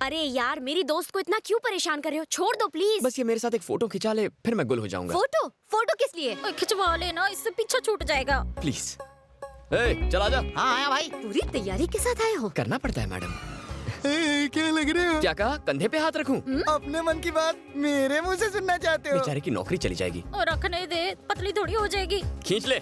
अरे यार, मेरी दोस्त को इतना क्यों परेशान कर रहे हो? छोड़ दो प्लीज। बस ये मेरे साथ एक फोटो खिंचा ले, फिर मैं गुल हो जाऊंगा। फोटो? फोटो किस लिए? खिंचवा लेना, इससे पीछा छूट जाएगा। प्लीज। चल आजा। हाँ आया भाई। पूरी तैयारी के साथ आए हो? करना पड़ता है मैडम। क्या लग रहे हो? क्या कहा? कंधे पे हाथ रखूं? अपने मन की बात मेरे मुंह से सुनना चाहते हो? बेचारे की नौकरी चली जाएगी। और रखने दे, पतली थोड़ी हो जाएगी। खींच ले।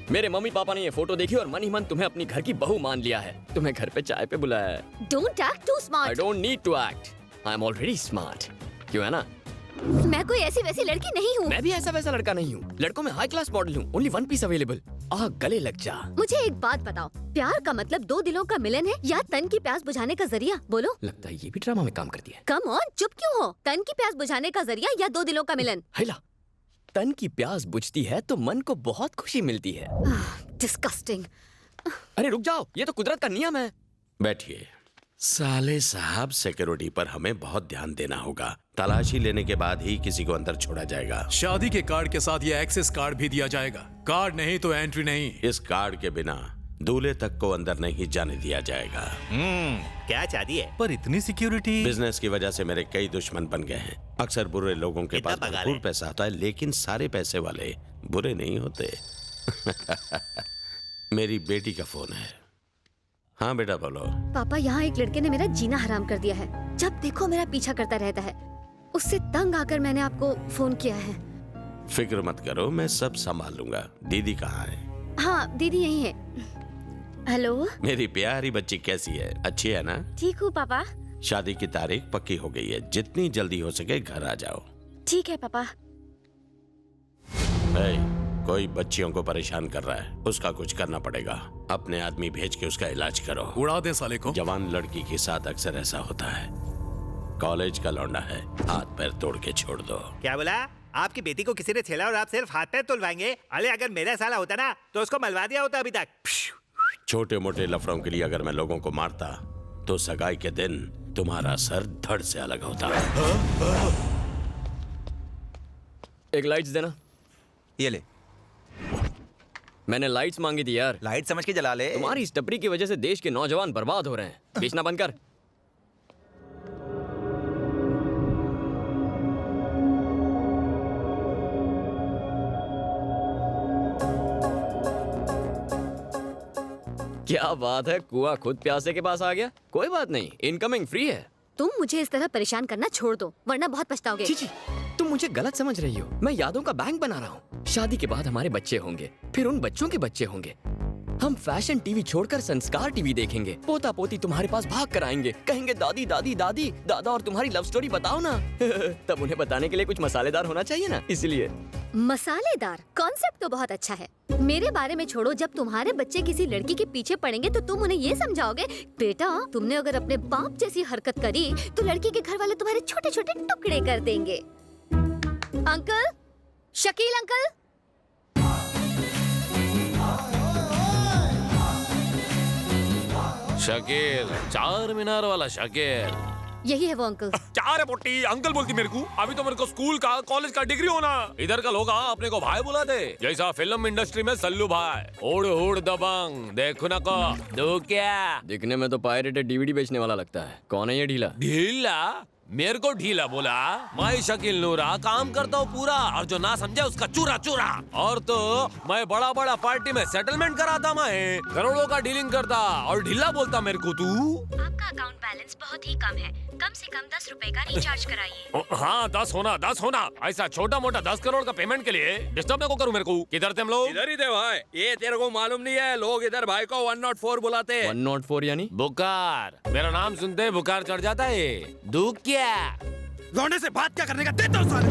मेरे मम्मी पापा ने ये फोटो देखी और मन ही मन तुम्हें अपनी घर की बहू मान लिया है। तुम्हें घर पे चाय पे बुलाया है। Don't act to I smart. Don't need to act, I am already smart. क्यों है ना? मैं कोई ऐसी वैसी लड़की नहीं हूँ। मैं भी ऐसा वैसा लड़का नहीं हूँ। लड़कों में हाई क्लास मॉडल हूँ। Only one piece available. गले लग जा। मुझे एक बात बताओ, प्यार का मतलब दो दिलों का मिलन है या तन की प्यास बुझाने का जरिया? बोलो। लगता है ये भी ड्रामा में काम करती है। कम ऑन, चुप क्यों हो? तन की प्यास बुझाने का जरिया या दो दिलों का मिलन? हैला, तन की प्यास बुझती है तो मन को बहुत खुशी मिलती है। डिस्गस्टिंग। अरे रुक जाओ, ये तो कुदरत का नियम है। बैठिए। साले साहब, सिक्योरिटी पर हमें बहुत ध्यान देना होगा। तलाशी लेने के बाद ही किसी को अंदर छोड़ा जाएगा। शादी के कार्ड के साथ ये एक्सेस कार्ड भी दिया जाएगा। कार्ड नहीं तो एंट्री नहीं। इस कार्ड के बिना दूल्हे तक को अंदर नहीं जाने दिया जाएगा। क्या चाहती है? पर इतनी सिक्योरिटी। बिजनेस की वजह से मेरे कई दुश्मन बन गए हैं। अक्सर बुरे लोगों के कितना पास पगार भरपूर है? पैसा होता है, लेकिन सारे पैसे वाले बुरे नहीं होते। मेरी बेटी का फोन है। हाँ बेटा बोलो। पापा, यहाँ एक लड़के ने मेरा जीना हराम कर दिया है। जब देखो मेरा पीछा करता रहता है। उससे तंग आकर मैंने आपको फोन किया है। फिक्र मत करो, मैं सब संभाल लूंगा। दीदी कहाँ है? हाँ, दीदी यही है। हेलो। मेरी प्यारी बच्ची कैसी है? अच्छी है ना? ठीक हूँ पापा। शादी की तारीख पक्की हो गई है। जितनी जल्दी हो सके घर आ जाओ। ठीक है पापा। कोई बच्चियों को परेशान कर रहा है, उसका कुछ करना पड़ेगा। अपने आदमी भेज के उसका इलाज करो। उड़ा दे साले को। जवान लड़की के साथ अक्सर ऐसा होता है। कॉलेज का लौंडा है, हाथ पैर तोड़ के छोड़ दो। क्या बोला? आपकी बेटी को किसी ने छेड़ा और आप सिर्फ हाथ पैर तुलवाएंगे? अरे अगर मेरा साला होता ना तो उसको मलवा दिया होता अभी तक। छोटे मोटे लफड़ों के लिए अगर मैं लोगों को मारता तो सगाई के दिन तुम्हारा सर धड़ से अलग होता। एक लाइट्स देना। ये ले। मैंने लाइट्स मांगी थी यार। लाइट समझ के जला ले। तुम्हारी इस टपरी की वजह से देश के नौजवान बर्बाद हो रहे हैं। बेचना बंद कर। क्या बात है, कुआं खुद प्यासे के पास आ गया। कोई बात नहीं, इनकमिंग फ्री है। तुम मुझे इस तरह परेशान करना छोड़ दो, वरना बहुत पछताओगे। जी, तुम मुझे गलत समझ रही हो। मैं यादों का बैंक बना रहा हूँ। शादी के बाद हमारे बच्चे होंगे, फिर उन बच्चों के बच्चे होंगे। हम फैशन टीवी छोड़कर संस्कार टीवी देखेंगे। पोता पोती तुम्हारे पास भाग कर आएंगे, कहेंगे दादी दादी दादी, दादा और तुम्हारी लव स्टोरी बताओ ना। तब उन्हें बताने के लिए कुछ मसालेदार होना चाहिए ना, इसलिए। मसालेदार कॉन्सेप्ट तो बहुत अच्छा है। मेरे बारे में छोड़ो, जब तुम्हारे बच्चे किसी लड़की के पीछे पड़ेंगे तो तुम उन्हें ये समझाओगे, बेटा तुमने अगर अपने बाप जैसी हरकत करी तो लड़की के घर वाले तुम्हारे छोटे छोटे टुकड़े कर देंगे। Uncle, Shakeel uncle. शकील, चार मीनार वाला शकील। यही है वो अंकल। क्या रे पोटी, अंकल बोलती मेरे को? अभी तो मेरे को स्कूल का कॉलेज का डिग्री होना। इधर का लोग अपने को भाई बुलाते, जैसा फिल्म इंडस्ट्री में सल्लू भाई। उड़ उड़ दबंग, देखो ना को दो क्या। दिखने में तो पायरेटेड डीवीडी बेचने वाला लगता है। कौन है ये ढीला? ढीला? मेरे को ढीला बोला? मैं शकील नूरा काम करता हूँ पूरा, और जो ना समझे उसका चूरा चूरा। और तो मैं बड़ा बड़ा पार्टी में सेटलमेंट कराता, मैं करोड़ों का डीलिंग करता, और ढीला बोलता मेरे को तू? आपका अकाउंट बैलेंस बहुत ही कम है, कम से कम 10 रुपए का रिचार्ज कराइए। हाँ 10 होना। ऐसा छोटा मोटा 10 करोड़ का पेमेंट के लिए डिस्टर्ब मेरे को करूँ? मेरे को किधर थे हम लोग? इधर ही थे भाई। ये तेरे को मालूम नहीं है, लोग इधर भाई को 104 बुलाते। 104 यानी? बुखार। मेरा नाम सुनते बुखार चढ़ जाता है। दुख क्या? लौंडे से बात क्या करने का, देता हूं साले।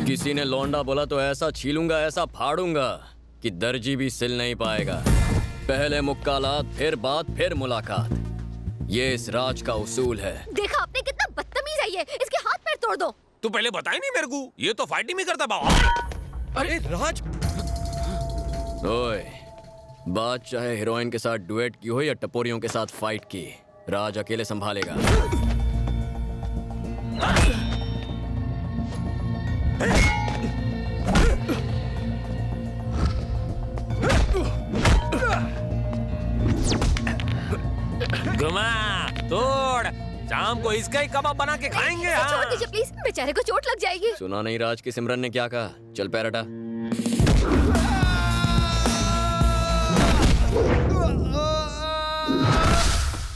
किसी ने लौंडा बोला तो ऐसा छीलूंगा, ऐसा फाड़ूंगा कि दर्जी भी सिल नहीं पाएगा। पहले मुक्कालात, फिर बात, फिर मुलाकात। ये इस राज का उसूल है। देखा आपने कितना बदतमीज है ये, इसके हाथ पैर तोड़ दो। तू पहले बताई नहीं मेरे को, ये तो फाइटिंग भी करता बाबा। अरे राज। ओए, बात चाहे हीरोइन के साथ डुएट की हो या टपोरियों के साथ फाइट की, राज अकेले संभालेगा। इसका ही कबाब बना के खाएंगे। इसे छोड़ हाँ। दीजिए प्लीज, बेचारे को चोट लग जाएगी। सुना नहीं राज की सिमरन ने क्या कहा? चल पैर हटा।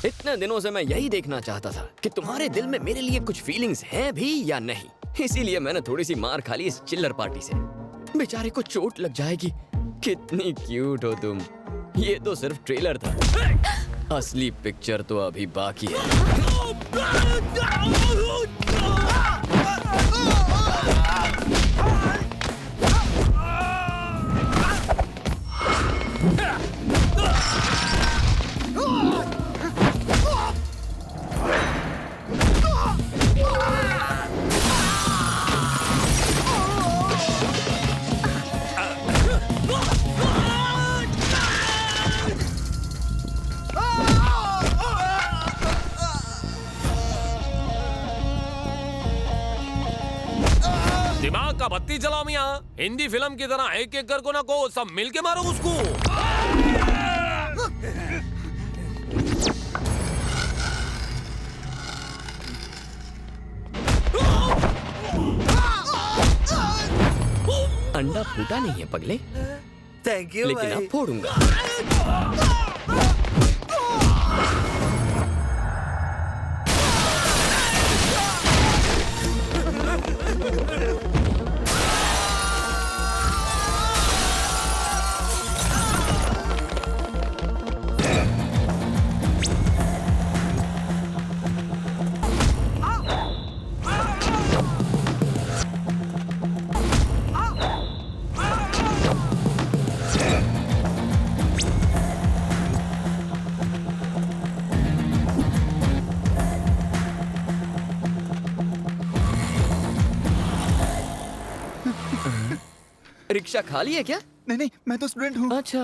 इतने दिनों से मैं यही देखना चाहता था कि तुम्हारे दिल में मेरे लिए कुछ फीलिंग्स हैं भी या नहीं। इसीलिए मैंने थोड़ी सी मार खा ली इस चिल्लर पार्टी से। बेचारे को चोट लग जाएगी। कितनी क्यूट हो तुम। ये तो सिर्फ ट्रेलर था, असली पिक्चर तो अभी बाकी है। दिमाग का बत्ती चलाओ मियाँ। हिंदी फिल्म की तरह एक एक कर को ना को सब मिलके मारो उसको। अंडा फूटा नहीं है पगले, थैंक यू लेकिन अब फोड़ूंगा। रिक्शा खाली है क्या? नहीं नहीं, मैं तो स्टूडेंट हूँ। अच्छा,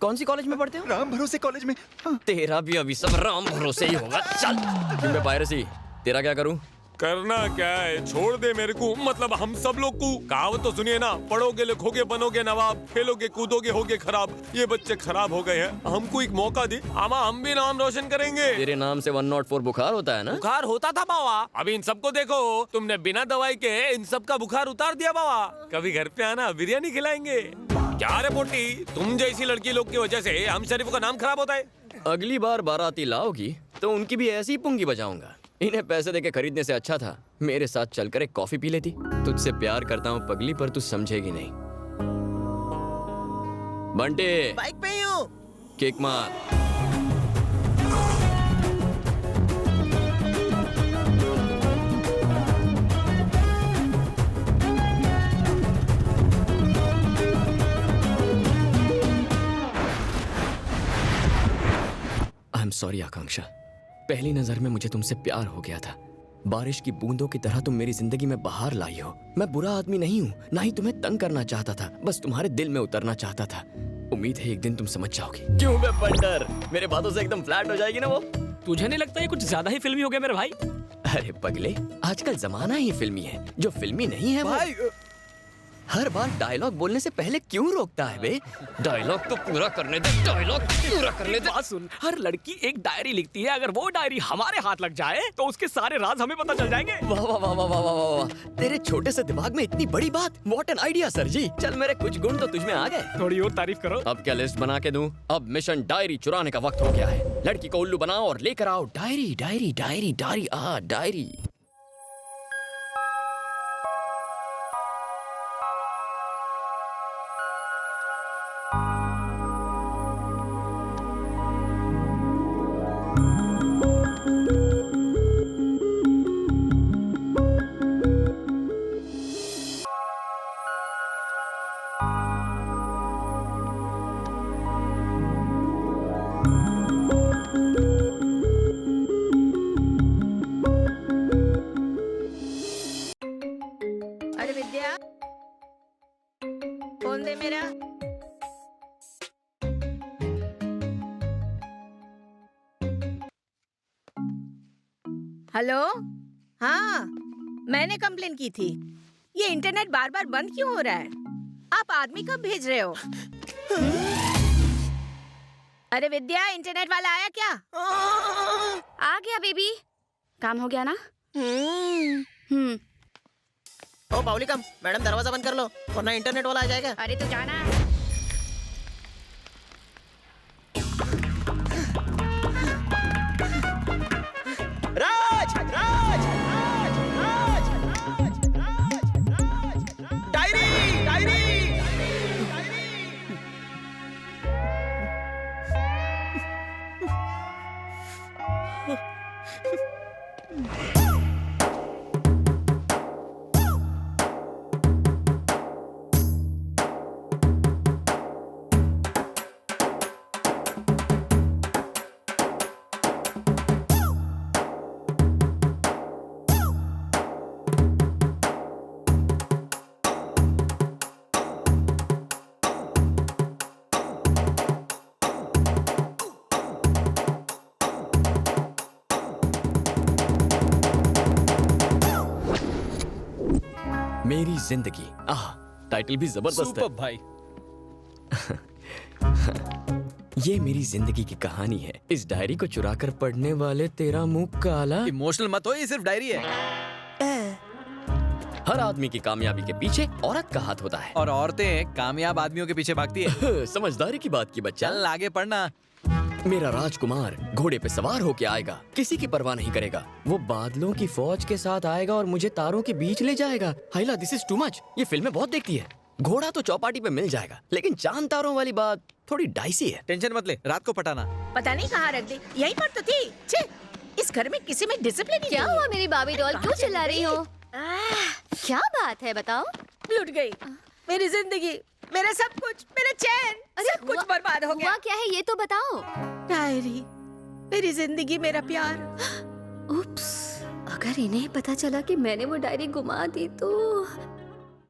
कौन सी कॉलेज में पढ़ते हो? राम भरोसे कॉलेज में। हाँ। तेरा भी अभी सब राम भरोसे ही होगा। चल मैं पायरेसी, तेरा क्या करूं? करना क्या है, छोड़ दे मेरे को। मतलब हम सब लोग को। कहावत तो सुनिए ना, पढ़ोगे लिखोगे बनोगे नवाब, खेलोगे कूदोगे होगे खराब। ये बच्चे खराब हो गए हैं, हमको एक मौका दे, आमा हम भी नाम रोशन करेंगे। तेरे नाम से 104 बुखार होता है ना? बुखार होता था बाबा। अभी इन सबको देखो, तुमने बिना दवाई के इन सब का बुखार उतार दिया बाबा। कभी घर पे आना, बिरयानी खिलाएंगे। क्या रे पोटी, तुम जैसी लड़की लोग की वजह से हम शरीफ का नाम खराब होता है। अगली बार बाराती लाओगी तो उनकी भी ऐसी पुंगी बजाऊंगा। इन्हें पैसे देके खरीदने से अच्छा था मेरे साथ चलकर एक कॉफी पी लेती। तुझसे प्यार करता हूँ पगली, पर तू समझेगी नहीं। बंटे, बाइक पे ही हूँ। किक मार। आई एम सॉरी आकांक्षा, पहली नजर में मुझे तुमसे प्यार हो गया था। बारिश की बूंदों की तरह तुम मेरी जिंदगी में बाहर लाई हो। मैं बुरा आदमी नहीं हूँ, ना ही तुम्हें तंग करना चाहता था, बस तुम्हारे दिल में उतरना चाहता था। उम्मीद है एक दिन तुम समझ जाओगे। क्यों बे बंडर, मेरे बातों से एकदम फ्लैट हो जाएगी ना वो? तुझे नहीं लगता ये कुछ ज्यादा ही फिल्मी हो गया मेरे भाई? अरे पगले, आजकल जमाना ही फिल्मी है। जो फिल्मी नहीं है भाई, वो हर बार डायलॉग बोलने से पहले क्यों रोकता है बे? डायलॉग तो पूरा करने दे, डायलॉग पूरा करने दे। बात सुन, हर लड़की एक डायरी लिखती है, अगर वो डायरी हमारे हाथ लग जाए तो उसके सारे राज हमें पता चल जाएंगे। वाह वाह वाह वाह वाह वाह वाह, तेरे छोटे से दिमाग में इतनी बड़ी बात। व्हाट एन आइडिया सर जी। चल मेरे कुछ गुण तो तुझमें आ गए। थोड़ी और तारीफ करो। अब क्या लिस्ट बना के दूं? अब मिशन डायरी चुराने का वक्त हो गया है। लड़की को उल्लू बनाओ और लेकर आओ diary diary diary diary diary. अरे विद्या, फोन दे मेरा। हेलो, हाँ मैंने कंप्लेन की थी। ये इंटरनेट बार बार बंद क्यों हो रहा है? आप आदमी कब भेज रहे हो? अरे विद्या, इंटरनेट वाला आया क्या? आ गया बेबी। काम हो गया ना? ओ बाउलिकम, मैडम दरवाजा बंद कर लो वरना इंटरनेट वाला आ जाएगा। अरे तू जाना। राज राज राज राज डायरी डायरी मेरी जिंदगी। टाइटल भी जबरदस्त है। सुपर भाई। ये मेरी जिंदगी की कहानी है। इस डायरी को चुराकर पढ़ने वाले तेरा मुंह काला। इमोशनल मत हो, ये सिर्फ डायरी है। हर आदमी की कामयाबी के पीछे औरत का हाथ होता है और औरतें कामयाब आदमियों के पीछे भागती है। समझदारी की बात की बच्चा। चल आगे पढ़ना। मेरा राजकुमार घोड़े पे सवार होके आएगा, किसी की परवाह नहीं करेगा। वो बादलों की फौज के साथ आएगा और मुझे तारों के बीच ले जाएगा। हाइला, दिस इज टू मच। ये फिल्में बहुत देखती है। घोड़ा तो चौपाटी पे मिल जाएगा, लेकिन चांद तारों वाली बात थोड़ी डाइसी है। टेंशन मत ले, रात को पटाना। पता नहीं कहाँ रख दी, यहीं पर तो थी। छे, इस घर में किसी में डिसिप्लिन ही क्या नहीं हुआ है। मेरी बाबी डॉल, क्यों चिल्ला रही हो? क्या बात है बताओ? लुट गई मेरी जिंदगी, मेरा सब कुछ, मेरा चैन, सब कुछ बर्बाद हो गया। हुआ क्या है ये तो बताओ। डायरी, मेरी जिंदगी, मेरा प्यार। उप्स, अगर इन्हें पता चला कि मैंने वो डायरी गुमा दी तो